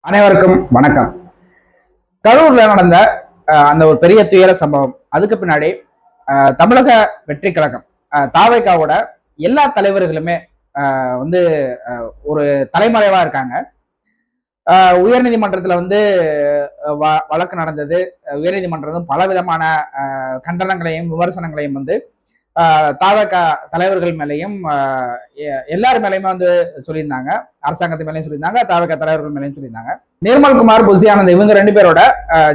அனைவருக்கும் வணக்கம். கரூர்ல நடந்த அந்த ஒரு பெரிய துயர சம்பவம், அதுக்கு பின்னாடி தமிழக வெற்றி கழகம் தாவேகாவோட எல்லா தலைவர்களுமே வந்து ஒரு தலைமறைவா இருக்காங்க. உயர்நீதிமன்றத்துல வந்து வழக்கு நடந்தது. உயர்நீதிமன்றம் பல விதமான கண்டனங்களையும் விமர்சனங்களையும் வந்து தாவக தலைவர்கள் மேலையும் எல்லார் மேலையுமே வந்து சொல்லியிருந்தாங்க. அரசாங்கத்து மேலையும் சொல்லியிருந்தாங்க, தாவக தலைவர்கள் மேலையும் சொல்லியிருந்தாங்க. நிர்மல்குமார், புசி ஆனந்த் இவங்க 2 பேரோட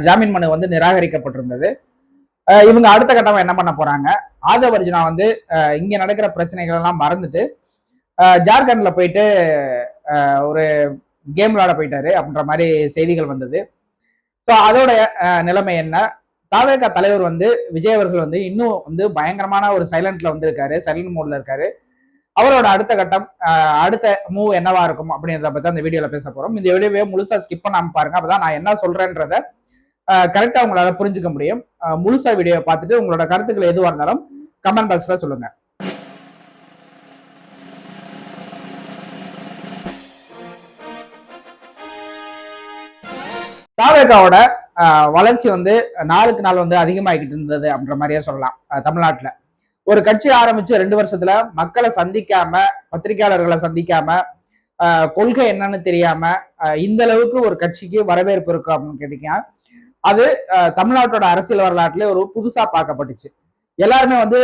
ஜாமீன் மனு வந்து நிராகரிக்கப்பட்டிருந்தது. இவங்க அடுத்த கட்டமா என்ன பண்ண போறாங்க? ஆதவ் அர்ஜுனா வந்து இங்க நடக்கிற பிரச்சனைகள் எல்லாம் மறந்துட்டு ஜார்க்கண்ட்ல போயிட்டு ஒரு கேம் விளையாட போயிட்டாரு அப்படின்ற மாதிரி செய்திகள் வந்தது. ஸோ அதோட நிலைமை என்ன? தாவேகா தலைவர் வந்து விஜய் அவர்கள் வந்து இன்னும் வந்து பயங்கரமான ஒரு சைலண்ட்ல வந்து இருக்காரு, சைலண்ட் மோட்ல இருக்காரு. அவரோட அடுத்த கட்டம், அடுத்த மூவ் என்னவா இருக்கும் அப்படின்றத பத்தி அந்த வீடியோல பேச போறோம். இந்த வீடியோவே முழுசா ஸ்கிப் பண்ணாம பாருங்க, அப்பதான் நான் என்ன சொல்றேன்றத கரெக்டா உங்களால புரிஞ்சுக்க முடியும். முழுசா வீடியோ பார்த்துட்டு உங்களோட கருத்துக்கள் எதுவா இருந்தாலும் கமெண்ட் பாக்ஸ்ல சொல்லுங்க. தாவேகாவோட வளர்ச்சி வந்து நாளுக்கு நாள் வந்து அதிகமாகிட்டு இருந்தது அப்படின்ற மாதிரியே சொல்லலாம். தமிழ்நாட்டுல ஒரு கட்சி ஆரம்பிச்சு 2 வருஷத்துல மக்களை சந்திக்காம, பத்திரிகையாளர்களை சந்திக்காம, கொள்கை என்னன்னு தெரியாம இந்த அளவுக்கு ஒரு கட்சிக்கு வரவேற்பு இருக்கும் அப்படின்னு கேட்டீங்கன்னா அது தமிழ்நாட்டோட அரசியல் வரலாற்றுல ஒரு புதுசா பார்க்கப்பட்டுச்சு. எல்லாருமே வந்து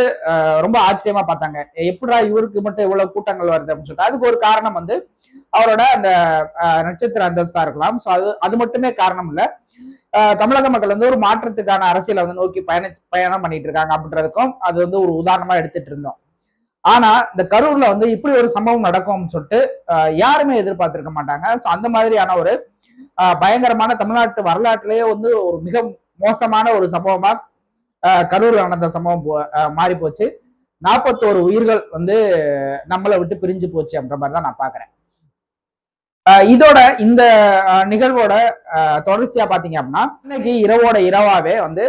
ரொம்ப ஆச்சரியமா பார்த்தாங்க. எப்படா இவருக்கு மட்டும் இவ்வளவு கூட்டங்கள் வருது அப்படின்னு சொல்லிட்டு. அதுக்கு ஒரு காரணம் வந்து அவரோட அந்த நட்சத்திர அந்தஸ்தா இருக்கலாம். ஸோ அது மட்டுமே காரணம் இல்ல. தமிழக மக்கள் வந்து ஒரு மாற்றத்துக்கான அரசியலை வந்து நோக்கி பயணம் பண்ணிட்டு இருக்காங்க அப்படின்றதுக்கும் அது வந்து ஒரு உதாரணமா எடுத்துட்டு இருந்தோம். ஆனா இந்த கரூர்ல வந்து இப்படி ஒரு சம்பவம் நடக்கும்னு சொல்லிட்டு யாருமே எதிர்பார்த்திருக்க மாட்டாங்க. ஸோ அந்த மாதிரியான ஒரு பயங்கரமான தமிழ்நாட்டு வரலாற்றிலேயே வந்து ஒரு மிக மோசமான ஒரு சம்பவமா கரூர்ல நடந்த சம்பவம் மாறி போச்சு. 41 உயிர்கள் வந்து நம்மளை விட்டு பிரிஞ்சு போச்சு அப்படின்ற மாதிரி தான் நான் பாக்குறேன். இதோட இந்த நிகழ்வோட தொடர்ச்சியா பாத்தீங்க அப்படின்னா இன்னைக்கு இரவோட இரவாவே வந்து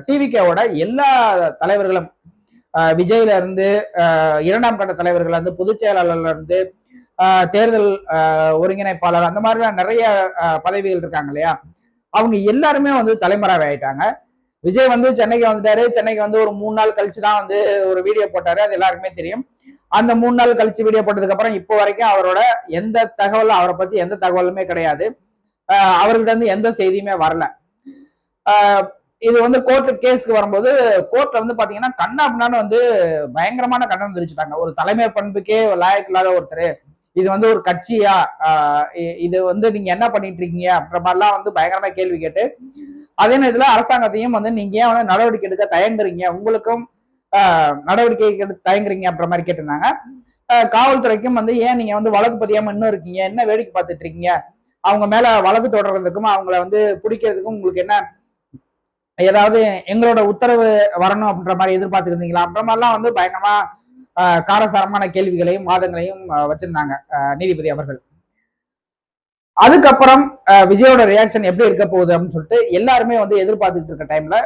டிவிகேவோட எல்லா தலைவர்களும் விஜய்ல இருந்து 2ஆம் கட்ட தலைவர்கள் இருந்து பொதுச் செயலாளர்ல இருந்து தேர்தல் ஒருங்கிணைப்பாளர் அந்த மாதிரிலாம் நிறைய பதவிகள் இருக்காங்க இல்லையா, அவங்க எல்லாருமே வந்து தலைமறைவு ஆயிட்டாங்க. விஜய் வந்து சென்னைக்கு வந்துட்டாரு. சென்னைக்கு வந்து ஒரு 3 நாள் கழிச்சுதான் வந்து ஒரு வீடியோ போட்டாரு, அது எல்லாருக்குமே தெரியும். அந்த 3 நாள் கழிச்சு வீடியோ போட்டதுக்கு அப்புறம் இப்போ வரைக்கும் அவரோட எந்த தகவலும், அவரை பத்தி எந்த தகவலுமே கிடையாது. அவர்கிட்ட இருந்து எந்த செய்தியுமே வரல. இது வந்து கோர்ட்டு கேஸ்க்கு வரும்போது கோர்ட்ல வந்து பாத்தீங்கன்னா கண்ணாபின்னான்னு வந்து பயங்கரமான கண்டனம் தெரிவிச்சுட்டாங்க. ஒரு தலைமை பண்புக்கே லாயக்கு இல்லாத ஒருத்தர் இது வந்து ஒரு கட்சியா, இது வந்து நீங்க என்ன பண்ணிட்டு இருக்கீங்க அப்படின்ற மாதிரிலாம் வந்து பயங்கரமா கேள்வி கேட்டு, அதே நேரத்துல அரசாங்கத்தையும் வந்து நீங்க ஏன் வந்து நடவடிக்கை எடுக்க தயங்குறீங்க, உங்களுக்கும் நடவடிக்கை எடுக்க தயங்குறீங்க அப்படின்ற மாதிரி கேட்டிருந்தாங்க. காவல்துறைக்கும் வந்து ஏன் நீங்க வந்து வழக்கு பதியாம இன்னும் இருக்கீங்க, என்ன வேடிக்கை பார்த்துட்டு இருக்கீங்க, அவங்க மேல வழக்கு தொடர்றதுக்கும் அவங்கள வந்து பிடிக்கிறதுக்கும் உங்களுக்கு என்ன ஏதாவது எங்களோட உத்தரவு வரணும் அப்படின்ற மாதிரி எதிர்பார்த்துட்டு இருந்தீங்களா அப்படின்ற மாதிரிலாம் வந்து பயங்கரமா காரசாரமான கேள்விகளையும் வாதங்களையும் வச்சிருந்தாங்க நீதிபதி அவர்கள். அதுக்கப்புறம் விஜயோட ரியாக்ஷன் எப்படி இருக்க போகுது அப்படின்னு சொல்லிட்டு எல்லாருமே வந்து எதிர்பார்த்துட்டு இருக்க டைம்ல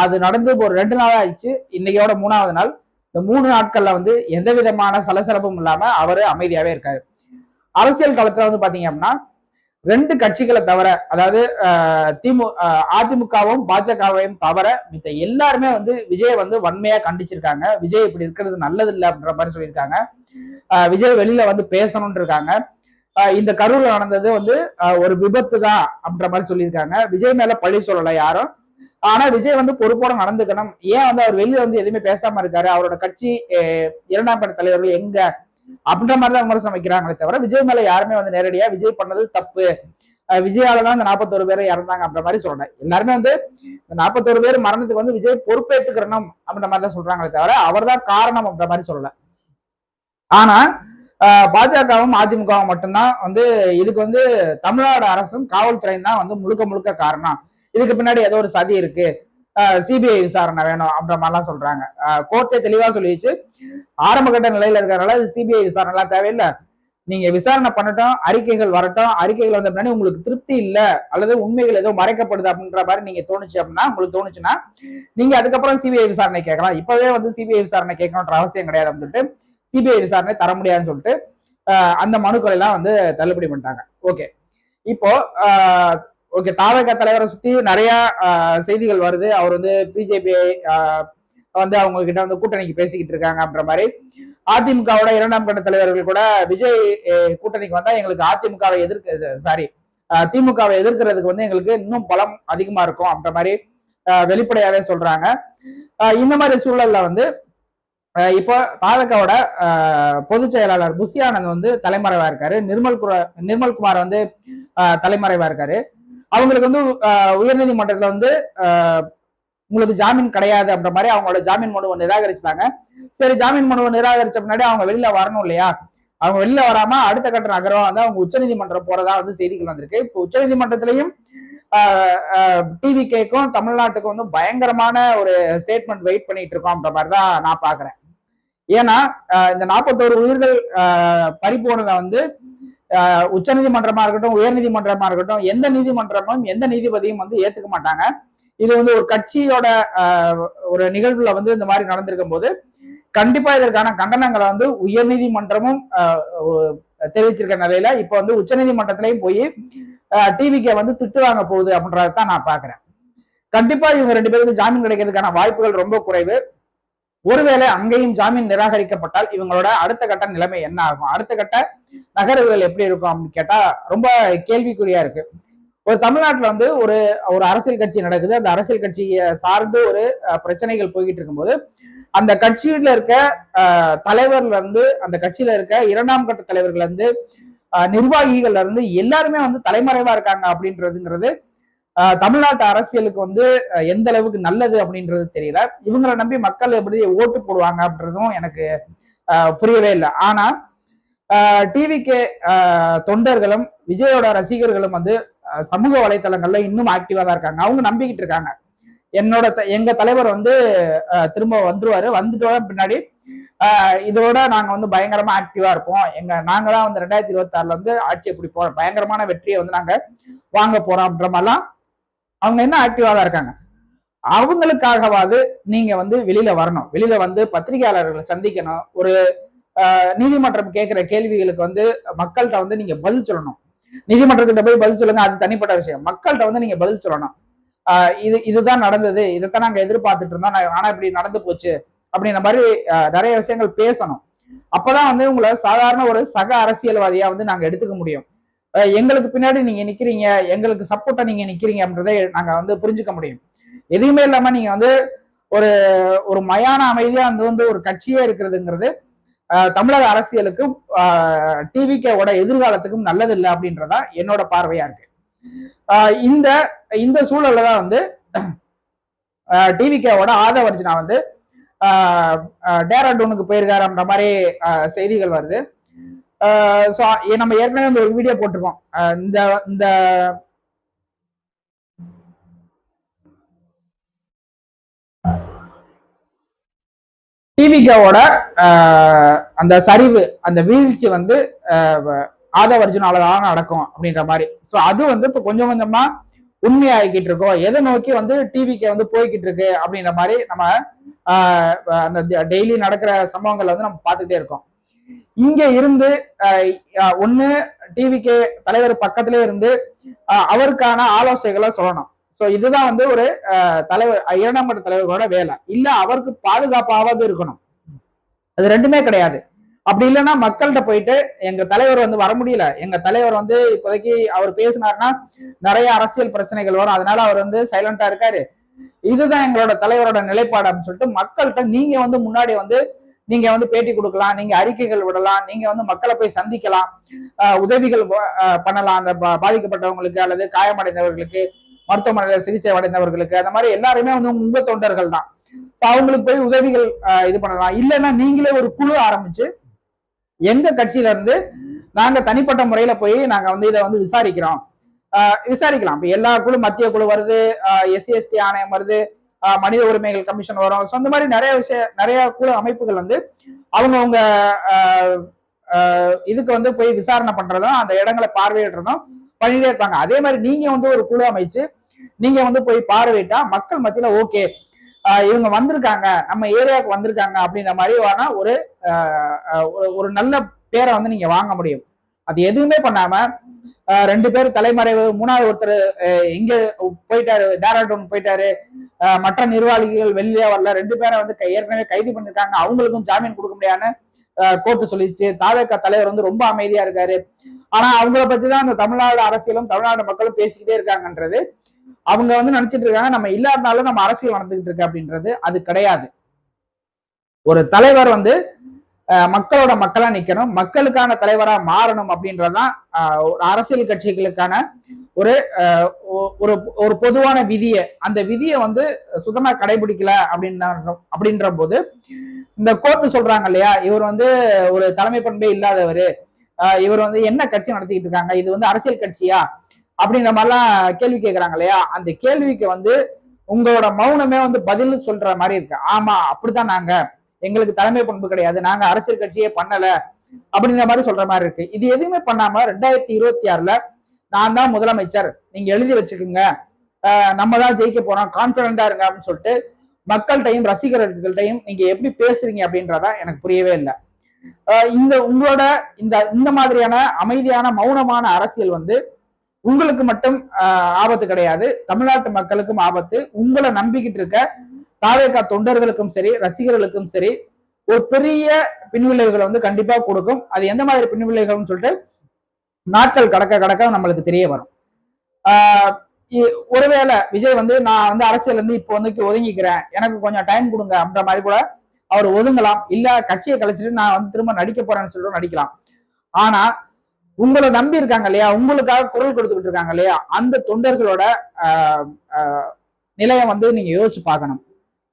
அது நடந்து ஒரு 2 நாள் ஆயிடுச்சு. இன்னையோட 3ஆவது நாள். இந்த 3 நாட்கள்ல வந்து எந்த விதமான சலசலப்பும் இல்லாம அவரு அமைதியாவே இருக்காரு. அரசியல் களத்துல வந்து பாத்தீங்க அப்படின்னா 2 கட்சிகளை தவிர, அதாவது அதிமுகவும் பாஜகவையும் தவிர மித்த எல்லாருமே வந்து விஜய் வந்து வன்மையா கண்டிச்சிருக்காங்க. விஜய் இப்படி இருக்கிறது நல்லது இல்லை அப்படின்ற மாதிரி சொல்லியிருக்காங்க. விஜய் வெளியில வந்து பேசணும்னு இருக்காங்க. இந்த கரூர்ல நடந்தது வந்து ஒரு விபத்து தான் அப்படின்ற மாதிரி சொல்லியிருக்காங்க. விஜய் மேல பழி சொல்லல யாரும். ஆனா விஜய் வந்து பொறுப்போட நடந்துக்கணும். ஏன் வந்து அவர் வெளியில வந்து எதுவுமே பேசாம இருக்காரு, அவரோட கட்சி 2ஆம் கட்ட தலைவர்கள் எங்க அப்படின்ற மாதிரிதான் விமர்சனம் வைக்கிறாங்களே தவிர விஜய் மேல யாருமே வந்து நேரடியா விஜய் பண்ணது தப்பு, விஜயாலதான் இந்த 41 பேரை இறந்தாங்க அப்படின்ற மாதிரி சொல்றேன். எல்லாருமே வந்து இந்த 41 பேர் மரணத்துக்கு வந்து விஜய் பொறுப்பேற்றுக்கிறணும் அப்படின்ற மாதிரி தான் சொல்றாங்களே தவிர அவர் தான் காரணம் அப்படின்ற மாதிரி சொல்லல. ஆனா பாஜகவும் அதிமுகவும் மட்டும்தான் வந்து இதுக்கு வந்து தமிழ்நாடு அரசும் காவல்துறையும் தான் வந்து முழுக்க முழுக்க காரணம், இதுக்கு பின்னாடி ஏதோ ஒரு சதி இருக்கு, சிபிஐ விசாரணை வேணும் அப்படின்ற மாதிரிலாம் சொல்றாங்க. கோர்ட்டே தெளிவா சொல்லிடுச்சு, ஆரம்ப கட்ட நிலையில இருக்கிறனால சிபிஐ விசாரணை எல்லாம் தேவையில்லை, நீங்க விசாரணை பண்ணட்டும், அறிக்கைகள் வரட்டும், அறிக்கைகள் வந்த பின்னாடி உங்களுக்கு திருப்தி இல்லை அல்லது உண்மைகள் ஏதோ மறைக்கப்படுது அப்படின்ற மாதிரி நீங்க தோணுச்சு அப்படின்னா, உங்களுக்கு தோணுச்சுன்னா நீங்க அதுக்கப்புறம் சிபிஐ விசாரணை கேட்கலாம். இப்பவே வந்து சிபிஐ விசாரணை கேட்கணுன்ற அவசியம் கிடையாது அப்படின்னு சொல்லிட்டு சிபிஐ விசாரணை தர முடியாதுன்னு சொல்லிட்டு அந்த மனுக்களை எல்லாம் வந்து தள்ளுபடி பண்ணிட்டாங்க. ஓகே, இப்போ ஓகே, தாவக தலைவரை சுத்தி நிறைய செய்திகள் வருது. அவர் வந்து பிஜேபி வந்து அவங்க கிட்ட வந்து கூட்டணிக்கு பேசிக்கிட்டு இருக்காங்க அப்படின்ற மாதிரி. அதிமுகவோட 2ஆம் கட்ட தலைவர்கள் கூட விஜய் கூட்டணிக்கு வந்தா எங்களுக்கு அதிமுகவை திமுகவை எதிர்க்கிறதுக்கு வந்து எங்களுக்கு இன்னும் பலம் அதிகமா இருக்கும் அப்படின்ற மாதிரி வெளிப்படையாவே சொல்றாங்க. இந்த மாதிரி சூழல்ல வந்து இப்போ பாஜகவோட பொதுச் செயலாளர் புஷி ஆனந்த் வந்து தலைமறைவா இருக்காரு. நிர்மல்குமார் வந்து தலைமறைவா இருக்காரு. அவங்களுக்கு வந்து உயர்நீதிமன்றத்துல வந்து உங்களுக்கு ஜாமீன் கிடையாது அப்படின்ற மாதிரி அவங்களோட ஜாமீன் மனுவை நிராகரிச்சாங்க. சரி, ஜாமீன் மனுவை நிராகரிச்ச முன்னாடி அவங்க வெளியில வரணும் இல்லையா? அவங்க வெளியில வராம அடுத்த கட்ட நகரம் வந்து அவங்க உச்சநீதிமன்றம் போறதா வந்து செய்திகள் வந்திருக்கு. இப்போ உச்சநீதிமன்றத்திலையும் டிவிகேக்கும் தமிழ்நாட்டுக்கும் வந்து பயங்கரமான ஒரு ஸ்டேட்மெண்ட் வெயிட் பண்ணிட்டு இருக்கோம் அப்படின்ற மாதிரி தான் நான் பாக்குறேன். ஏன்னா இந்த 41 உயிர்கள் பறிபோனதை வந்து உச்சநீதிமன்றமா இருக்கட்டும், உயர்நீதிமன்றமா இருக்கட்டும், எந்த நீதிமன்றமும் எந்த நீதிபதியும் வந்து ஏத்துக்க மாட்டாங்க. இது வந்து ஒரு கட்சியோட ஒரு நிகழ்வுல வந்து இந்த மாதிரி நடந்திருக்கும் போது கண்டிப்பா இதற்கான கண்டனங்களை வந்து உயர்நீதிமன்றமும் தெரிவிச்சிருக்க நிலையில இப்ப வந்து உச்சநீதிமன்றத்திலையும் போய் டிவிக்கு வந்து திட்டு வாங்க போகுது அப்படின்றதான் நான் பாக்குறேன். கண்டிப்பா இவங்க 2 பேருக்கு ஜாமீன் கிடைக்கிறதுக்கான வாய்ப்புகள் ரொம்ப குறைவு. ஒருவேளை அங்கேயும் ஜாமீன் நிராகரிக்கப்பட்டால் இவங்களோட அடுத்த கட்ட நிலைமை என்ன ஆகும், அடுத்த கட்ட நகர்வுகள் எப்படி இருக்கும் அப்படின்னு கேட்டா ரொம்ப கேள்விக்குறியா இருக்கு. ஒரு தமிழ்நாட்டுல வந்து ஒரு ஒரு அரசியல் கட்சி நடக்குது. அந்த அரசியல் கட்சியை சார்ந்து ஒரு பிரச்சனைகள் போய்கிட்டு இருக்கும்போது அந்த கட்சியில இருக்க தலைவர்ல இருந்து, அந்த கட்சியில இருக்க 2ஆம் கட்ட தலைவர்கள் இருந்து, நிர்வாகிகள்ல இருந்து எல்லாருமே வந்து தலைமறைவா இருக்காங்க அப்படின்றதுங்கிறது தமிழ்நாட்டு அரசியலுக்கு வந்து எந்த அளவுக்கு நல்லது அப்படின்றது தெரியல. இவங்களை நம்பி மக்கள் எப்படி ஓட்டு போடுவாங்க அப்படின்றதும் எனக்கு புரியவே இல்லை. ஆனா டிவிகே தொண்டர்களும் விஜயோட ரசிகர்களும் வந்து சமூக வலைத்தளங்கள்ல இன்னும் ஆக்டிவா தான் இருக்காங்க. அவங்க நம்பிக்கிட்டு இருக்காங்க எங்க தலைவர் வந்து திரும்ப வந்துருவாரு, வந்துட்டு பின்னாடி இதோட நாங்க வந்து பயங்கரமா ஆக்டிவா இருப்போம், நாங்க தான் வந்து 2026 வந்து ஆட்சியை பிடிப்போம், பயங்கரமான வெற்றியை வந்து நாங்க வாங்க போறோம் அப்படின்ற மாதிரிலாம் அவங்க என்ன ஆக்டிவா தான் இருக்காங்க. அவங்களுக்காகவாது நீங்க வந்து வெளியில வரணும், வெளியில வந்து பத்திரிகையாளர்களை சந்திக்கணும், ஒரு நீதிமன்றம் கேட்கிற கேள்விகளுக்கு வந்து மக்கள்கிட்ட வந்து நீங்க பதில் சொல்லணும். நீதிமன்றத்திட்ட போய் பதில் சொல்லுங்க, அது தனிப்பட்ட விஷயம். மக்கள்கிட்ட வந்து நீங்க பதில் சொல்லணும். இதுதான் நடந்தது, இதைத்தான் நாங்க எதிர்பார்த்துட்டு இருந்தோம், ஆனா இப்படி நடந்து போச்சு அப்படின்ற மாதிரி நிறைய விஷயங்கள் பேசணும். அப்பதான் வந்து உங்களை சாதாரண ஒரு சக அரசியல்வாதியா வந்து நாங்க எடுத்துக்க முடியும். எங்களுக்கு பின்னாடி நீங்க நிக்கிறீங்க, எங்களுக்கு சப்போர்ட்டா நீங்க நிக்கிறீங்க அப்படின்றத நாங்க வந்து புரிஞ்சுக்க முடியும். எதுவுமே இல்லாம நீங்க வந்து ஒரு ஒரு மயான அமைதியா வந்து ஒரு கட்சியே இருக்கிறதுங்கிறது தமிழக அரசியலுக்கும் டிவிகேவோட எதிர்காலத்துக்கும் நல்லது இல்லை அப்படின்றதா என்னோட பார்வையா இருக்கு. இந்த இந்த சூழல்ல தான் வந்து டிவிகேவோட ஆதவ அர்ஜுனா வந்து டேராடூனுக்கு போயிருக்காருன்ற மாதிரி செய்திகள் வருது. நம்ம ஏற்கனவே ஒரு வீடியோ போட்டிருக்கோம். இந்த இந்த டிவிகேவோட அந்த சரிவு, அந்த வீழ்ச்சி வந்து ஆதவ அர்ஜுனால தான் நடக்கும் அப்படின்ற மாதிரி. ஸோ அது வந்து இப்போ கொஞ்சம் கொஞ்சமா உண்மையாகிக்கிட்டு இருக்கோம். எதை நோக்கி வந்து டிவிக்கு வந்து போய்கிட்டு இருக்கு அப்படின்ற மாதிரி நம்ம அந்த டெய்லி நடக்கிற சம்பவங்கள் வந்து நம்ம பார்த்துட்டே இருக்கோம். இங்க இருந்து ஒண்ணு டிவிகே தலைவர் பக்கத்திலே இருந்து அவருக்கான ஆலோசனைகளை சொல்லணும். சோ இதுதான் வந்து ஒரு தலைவர், 2ஆம் கட்ட தலைவர்களோட வேலை. இல்ல அவருக்கு பாதுகாப்பாவது இருக்கணும். அது ரெண்டுமே கிடையாது. அப்படி இல்லைன்னா மக்கள்கிட்ட போயிட்டு எங்க தலைவர் வந்து வர முடியல, எங்க தலைவர் வந்து இப்போதைக்கு அவர் பேசினாருன்னா நிறைய அரசியல் பிரச்சனைகள் வரும், அதனால அவர் வந்து சைலண்டா இருக்காரு, இதுதான் எங்களோட தலைவரோட நிலைப்பாடு அப்படின்னு சொல்லிட்டு மக்கள்கிட்ட நீங்க வந்து முன்னாடி வந்து நீங்க வந்து பேட்டி கொடுக்கலாம், நீங்க அறிக்கைகள் விடலாம், நீங்க வந்து மக்களை போய் சந்திக்கலாம், உதவிகள் பண்ணலாம் அந்த பாதிக்கப்பட்டவங்களுக்கு அல்லது காயமடைந்தவர்களுக்கு, மருத்துவமனையில் சிகிச்சை அடைந்தவர்களுக்கு, அந்த மாதிரி எல்லாருமே வந்து உங்க தொண்டர்கள் தான். அவங்களுக்கு போய் உதவிகள் இது பண்ணலாம். இல்லைன்னா நீங்களே ஒரு குழு ஆரம்பிச்சு எங்க கட்சியில இருந்து நாங்க தனிப்பட்ட முறையில போய் நாங்க வந்து இதை வந்து விசாரிக்கலாம். இப்ப எல்லா குழு, மத்திய குழு வருது, SC/ST ஆணையம் வருது, மனித உரிமைகள் கமிஷன் வரும். ஸோ அந்த மாதிரி நிறைய குழு அமைப்புகள் வந்து அவங்கவுங்க இதுக்கு வந்து போய் விசாரணை பண்றதும் அந்த இடங்களை பார்வையிடுறதும் பண்ணிட்டே இருப்பாங்க. அதே மாதிரி நீங்க வந்து ஒரு குழு அமைச்சு நீங்க வந்து போய் பார்வையிட்டா மக்கள் மத்தியில ஓகே இவங்க வந்திருக்காங்க, நம்ம ஏரியாவுக்கு வந்திருக்காங்க அப்படின்ற மாதிரி ஒரு நல்ல பேரை வந்து நீங்க வாங்க முடியும். அது எதுவுமே பண்ணாம 2 பேர் தலைமறைவு, 3வது ஒருத்தர் இங்க போயிட்டாரு, டேராடூன் போயிட்டாரு, மற்ற நிர்வாகிகள் வெளியே வரல, 2 பேரை வந்து ஏற்கனவே கைது பண்ணிருக்காங்க, அவங்களுக்கும் ஜாமீன் கொடுக்க முடியாதுன்னு கோர்ட்டு சொல்லிச்சு. தாவேகா தலைவர் வந்து ரொம்ப அமைதியா இருக்காரு. ஆனா அவங்கள பத்தி தான் அந்த தமிழ்நாடு அரசியலும் தமிழ்நாடு மக்களும் பேசிக்கிட்டே இருக்காங்கன்றது. அவங்க வந்து நினைச்சிட்டு இருக்காங்க நம்ம இல்லாதனாலும் நம்ம அரசியல் நடந்துகிட்டு இருக்கு அப்படின்றது. அது கிடையாது. ஒரு தலைவர் வந்து மக்களோட மக்களா நிக்கணும், மக்களுக்கான தலைவரா மாறணும் அப்படின்றதுதான் அரசியல் கட்சிகளுக்கான ஒரு ஒரு பொதுவான விதியை. அந்த விதியை வந்து சுத்தமா கடைபிடிக்கல அப்படின்ற போது இந்த கோர்ட்டு சொல்றாங்க இல்லையா, இவர் வந்து ஒரு தலைமை பண்பே இல்லாதவர், இவர் வந்து என்ன கட்சி நடத்திக்கிட்டு இருக்காங்க, இது வந்து அரசியல் கட்சியா அப்படின்ற மாதிரிலாம் கேள்வி கேட்கறாங்க இல்லையா. அந்த கேள்விக்கு வந்து உங்களோட மௌனமே வந்து பதில் சொல்ற மாதிரி இருக்கு. ஆமா அப்படித்தான், நாங்க எங்களுக்கு தலைமை பண்பு கிடையாது, நாங்க அரசியல் கட்சியே பண்ணல அப்படிங்கிற மாதிரி சொல்ற மாதிரி இருக்கு. இது எதுவுமே பண்ணாம 2026ல நான் தான் முதலமைச்சர், நீங்க எழுதி வச்சுக்கோங்க, நம்ம தான் ஜெயிக்க போறோம், கான்பிடண்டா இருங்க அப்படின்னு சொல்லிட்டு மக்கள்கிட்டையும் ரசிகர்கள்ட்டையும் நீங்க எப்படி பேசுறீங்க அப்படின்றதா எனக்கு புரியவே இல்லை. உங்களோட இந்த மாதிரியான அமைதியான மௌனமான அரசியல் வந்து உங்களுக்கு மட்டும் ஆபத்து கிடையாது, தமிழ்நாட்டு மக்களுக்கும் ஆபத்து. உங்களை நம்பிக்கிட்டு இருக்க தாவேகா தொண்டர்களுக்கும் சரி, ரசிகர்களுக்கும் சரி, ஒரு பெரிய பின்விளைவுகளை வந்து கண்டிப்பா கொடுக்கும். அது எந்த மாதிரி பின்விளைவுகள்னு சொல்லிட்டு நாட்கள் கடக்க நம்மளுக்கு தெரிய வரும். ஒருவேளை விஜய் வந்து நான் வந்து அரசியல் இருந்து இப்போ வந்து ஒதுங்கிக்கிறேன், எனக்கு கொஞ்சம் டைம் கொடுங்க அப்படின்ற மாதிரி கூட அவர் ஒதுங்கலாம். இல்ல கட்சியை கழிச்சிட்டு நான் வந்து திரும்ப நடிக்க போறேன்னு சொல்லிட்டு நடிக்கலாம். ஆனா உங்களை நம்பி இருக்காங்க இல்லையா, உங்களுக்காக குரல் கொடுத்துக்கிட்டு இருக்காங்க இல்லையா, அந்த தொண்டர்களோட நிலையை வந்து நீங்க யோசிச்சு பார்க்கணும்.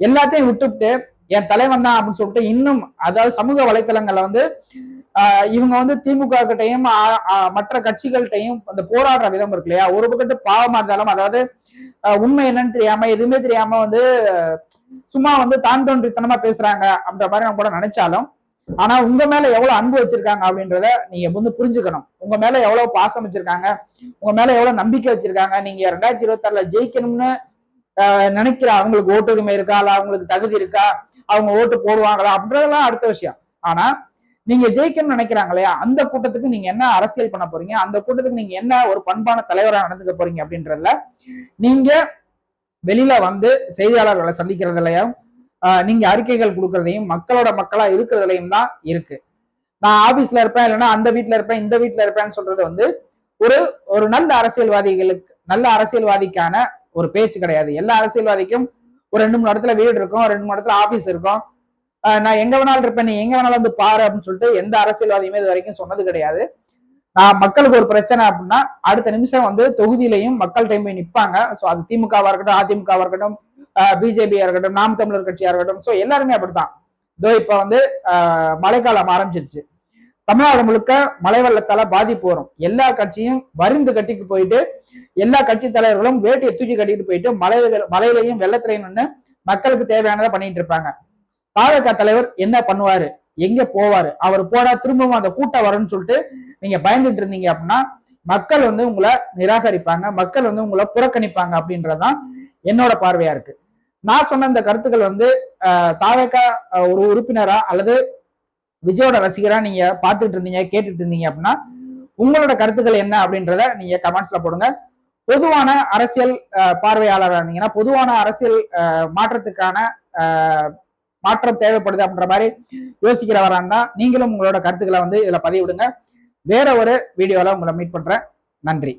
எல்லாத்தையும் விட்டுவிட்டு என் தலைவன் தான் அப்படின்னு சொல்லிட்டு இன்னும், அதாவது சமூக வலைத்தளங்கள்ல வந்து இவங்க வந்து திமுக கிட்டையும் மற்ற கட்சிகள்கிட்டையும் அந்த போராடுற விதம் இருக்கு இல்லையா, ஒரு பக்கத்து பாவமா இருந்தாலும், அதாவது உண்மை என்னன்னு தெரியாம எதுவுமே தெரியாம வந்து சும்மா வந்து தான் தோன்றித்தனமா பேசுறாங்க அப்படின்ற மாதிரி நம்ம கூட நினைச்சாலும், ஆனா உங்க மேல எவ்வளவு அன்பு வச்சிருக்காங்க அப்படின்றத நீங்க வந்து புரிஞ்சுக்கணும். உங்க மேல எவ்வளவு பாசம் வச்சிருக்காங்க, உங்க மேல எவ்வளவு நம்பிக்கை வச்சிருக்காங்க. நீங்க 2026ல ஜெயிக்கணும்னு நினைக்கிற அவங்களுக்கு ஓட்டுரிமை இருக்கா, இல்ல அவங்களுக்கு தகுதி இருக்கா, அவங்க ஓட்டு போடுவாங்களா அப்படின்றதெல்லாம் அடுத்த விஷயம். ஆனா நீங்க ஜெயிக்கணும்னு நினைக்கிறாங்க இல்லையா, அந்த கூட்டத்துக்கு நீங்க என்ன அரசியல் பண்ண போறீங்க, அந்த கூட்டத்துக்கு நீங்க என்ன ஒரு பண்பான தலைவராக நடந்துக்க போறீங்க அப்படின்றதுல நீங்க வெளியில வந்து செய்தியாளர்களை சந்திக்கிறதுலையும் நீங்க அறிக்கைகள் கொடுக்கறதையும் மக்களோட மக்களா இருக்கிறதுலையும் தான் இருக்கு. நான் ஆபீஸ்ல இருப்பேன், இல்லைன்னா அந்த வீட்டுல இருப்பேன், இந்த வீட்டுல இருப்பேன்னு சொல்றது வந்து ஒரு நல்ல அரசியல்வாதிக்கான ஒரு பேச்சு கிடையாது. எல்லா அரசியல்வாதிக்கும் ஒரு 2-3 இடத்துல வீடு இருக்கும், 2-3 இடத்துல ஆபீஸ் இருக்கும். நான் எங்க வேணாலும் இருப்பேன், நீ எங்க வேணாலும் வந்து பாரு அப்படின்னு சொல்லிட்டு எந்த அரசியல்வாதியுமே இது வரைக்கும் சொன்னது கிடையாது. நான் மக்களுக்கு ஒரு பிரச்சனை அப்படின்னா அடுத்த நிமிஷம் வந்து தொகுதியிலையும் மக்கள்கிட்ட போய் நிற்பாங்க. ஸோ அது திமுகவா இருக்கட்டும், அதிமுகவா இருக்கட்டும், பிஜேபியா இருக்கட்டும், நாம் தமிழர் கட்சியா இருக்கட்டும், ஸோ எல்லாருமே அப்படித்தான். இதோ இப்ப வந்து மழைக்காலம் ஆரம்பிச்சிருச்சு, தமிழ்நாடு முழுக்க மழை வெள்ளத்தால பாதிப்பு வரும். எல்லா கட்சியும் வரிந்து கட்டிட்டு போயிட்டு, எல்லா கட்சி தலைவர்களும் வேட்டியை தூக்கி கட்டிட்டு போயிட்டு மழையிலையும் வெள்ளத்திலையும் நின்று மக்களுக்கு தேவையானதை பண்ணிட்டு இருப்பாங்க. தாவேகா தலைவர் என்ன பண்ணுவாரு, எங்க போவாரு, அவர் போனா திரும்பவும் அந்த கூட்டம் வரும்னு சொல்லிட்டு நீங்க பயந்துட்டு இருந்தீங்க அப்படின்னா மக்கள் வந்து உங்களை நிராகரிப்பாங்க, மக்கள் வந்து உங்களை புறக்கணிப்பாங்க அப்படின்றதுதான் என்னோட பார்வையா இருக்கு. நான் சொன்ன இந்த கருத்துக்கள் வந்து தாவேகா ஒரு உறுப்பினரா அல்லது விஜயோட ரசிகரா நீங்க பார்த்துட்டு இருந்தீங்க, கேட்டுட்டு இருந்தீங்க அப்படின்னா உங்களோட கருத்துக்கள் என்ன அப்படின்றத நீங்க கமெண்ட்ஸ்ல போடுங்க. பொதுவான அரசியல் பார்வையாளராக இருந்தீங்கன்னா, பொதுவான அரசியல் மாற்றத்துக்கான மாற்றம் தேவைப்படுது அப்படின்ற மாதிரி யோசிக்கிறவரா இருந்தா நீங்களும் உங்களோட கருத்துக்களை வந்து இதுல பதிவிடுங்க. வேற ஒரு வீடியோல உங்களை மீட் பண்றேன். நன்றி.